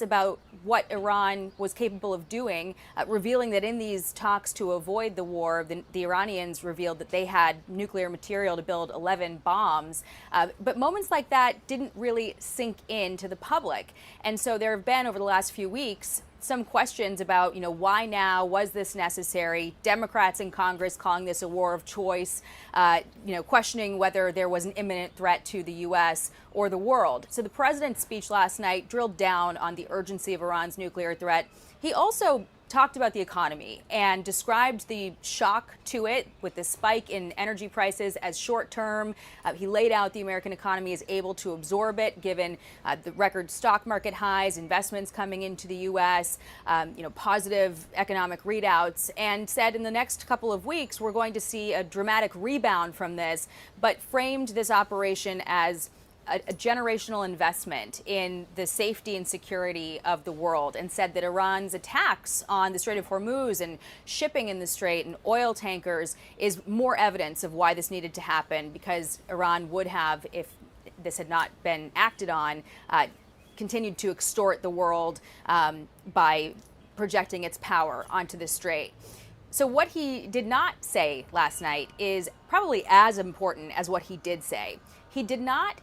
about what Iran was capable of doing, revealing that in these talks to avoid the war, the Iranians revealed that they had nuclear material to build 11 bombs. But moments like that didn't really sink into the public. And so there have been, over the last few weeks, some questions about, why now? Was this necessary? Democrats in Congress calling this a war of choice, questioning whether there was an imminent threat to the U.S. or the world. So the president's speech last night drilled down on the urgency of Iran's nuclear threat. He also talked about the economy and described the shock to it with the spike in energy prices as short term. He laid out the American economy is able to absorb it given the record stock market highs, investments coming into the U.S., positive economic readouts, and said in the next couple of weeks we're going to see a dramatic rebound from this, but framed this operation as a generational investment in the safety and security of the world, and said that Iran's attacks on the Strait of Hormuz and shipping in the Strait and oil tankers is more evidence of why this needed to happen, because Iran would have, if this had not been acted on, continued to extort the world by projecting its power onto the Strait. So what he did not say last night is probably as important as what he did say. He did not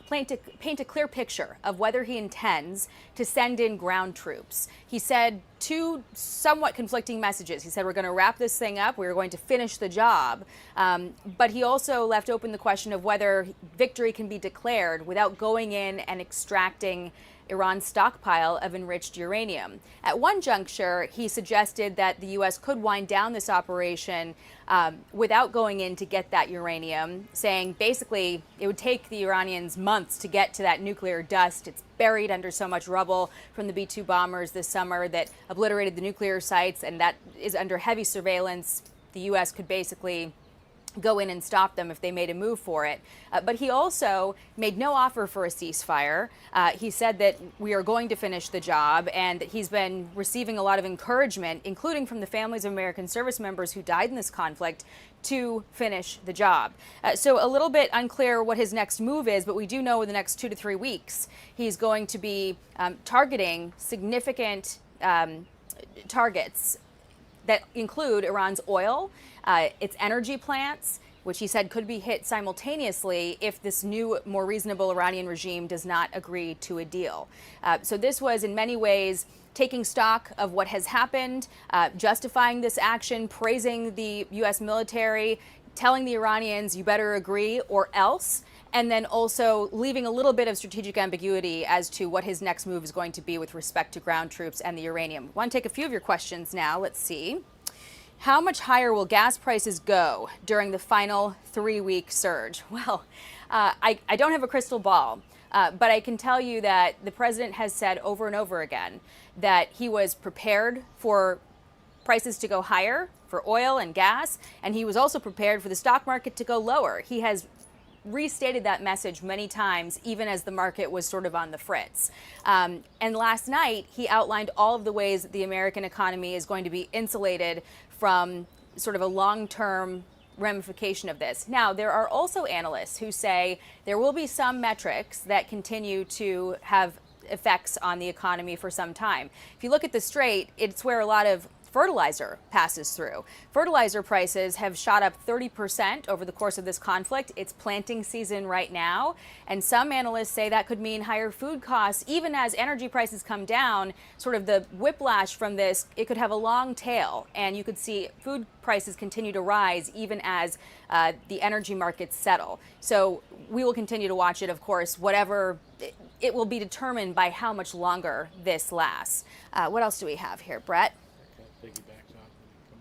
paint a clear picture of whether he intends to send in ground troops. He said two somewhat conflicting messages. He said, we're going to wrap this thing up, we're going to finish the job. But he also left open the question of whether victory can be declared without going in and extracting Iran's stockpile of enriched uranium. At one juncture, he suggested that the U.S. could wind down this operation without going in to get that uranium, saying basically it would take the Iranians months to get to that nuclear dust. It's buried under so much rubble from the B-2 bombers this summer that obliterated the nuclear sites, and that is under heavy surveillance. The U.S. could basically go in and stop them if they made a move for it. But he also made no offer for a ceasefire. He said that we are going to finish the job, and that he's been receiving a lot of encouragement, including from the families of American service members who died in this conflict, to finish the job. So a little bit unclear what his next move is, but we do know in the next 2 to 3 weeks he's going to be targeting significant targets that include Iran's oil, its energy plants, which he said could be hit simultaneously if this new, more reasonable Iranian regime does not agree to a deal. So this was in many ways taking stock of what has happened, justifying this action, praising the U.S. military, telling the Iranians, you better agree or else, and then also leaving a little bit of strategic ambiguity as to what his next move is going to be with respect to ground troops and the uranium. I want to take a few of your questions now. Let's see. How much higher will gas prices go during the final 3-week surge? Well, I don't have a crystal ball, but I can tell you that the president has said over and over again that he was prepared for prices to go higher for oil and gas, and he was also prepared for the stock market to go lower. He has restated that message many times, even as the market was sort of on the fritz. And last night, he outlined all of the ways that the American economy is going to be insulated from sort of a long-term ramification of this. Now, there are also analysts who say there will be some metrics that continue to have effects on the economy for some time. If you look at the Strait, it's where a lot of fertilizer passes through. Fertilizer prices have shot up 30% over the course of this conflict. It's planting season right now, and some analysts say that could mean higher food costs. Even as energy prices come down, sort of the whiplash from this, it could have a long tail, and you could see food prices continue to rise even as the energy markets settle. So we will continue to watch it, of course. Whatever it will be determined by how much longer this lasts. What else do we have here, Brett?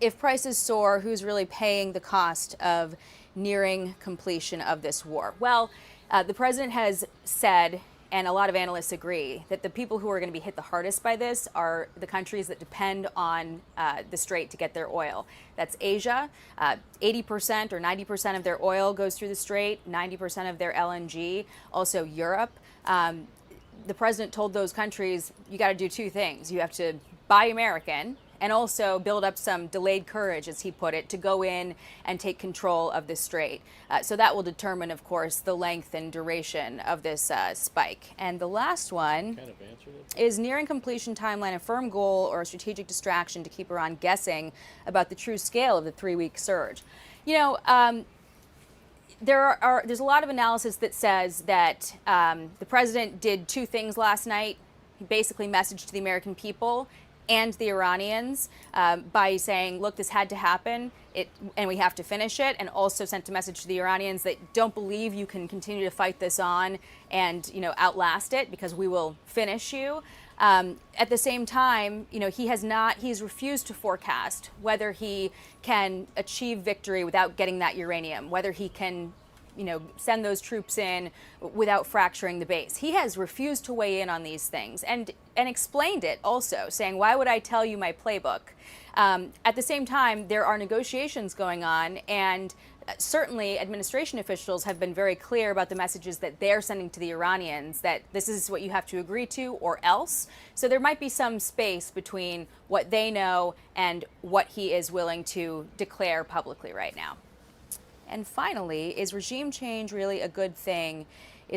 If prices soar, who's really paying the cost of nearing completion of this war? Well, the president has said, and a lot of analysts agree, that the people who are going to be hit the hardest by this are the countries that depend on the Strait to get their oil. That's Asia. 80% or 90% of their oil goes through the Strait, 90% of their LNG. Also Europe. The president told those countries, you got to do two things. You have to buy American, and also build up some delayed courage, as he put it, to go in and take control of the strait. So that will determine, of course, the length and duration of this spike. And the last one is nearing completion timeline, a firm goal or a strategic distraction to keep Iran guessing about the true scale of the 3-week surge. You know, there's a lot of analysis that says that the president did two things last night. He basically messaged to the American people and the Iranians by saying, look, this had to happen, and we have to finish it, and also sent a message to the Iranians that don't believe you can continue to fight this on and, you know, outlast it, because we will finish you. At the same time, you know, he's refused to forecast whether he can achieve victory without getting that uranium, whether he can, you know, send those troops in without fracturing the base. He has refused to weigh in on these things and explained it also, saying, why would I tell you my playbook? At the same time, there are negotiations going on, and certainly administration officials have been very clear about the messages that they're sending to the Iranians, that this is what you have to agree to or else. So there might be some space between what they know and what he is willing to declare publicly right now. And finally, is regime change really a good thing?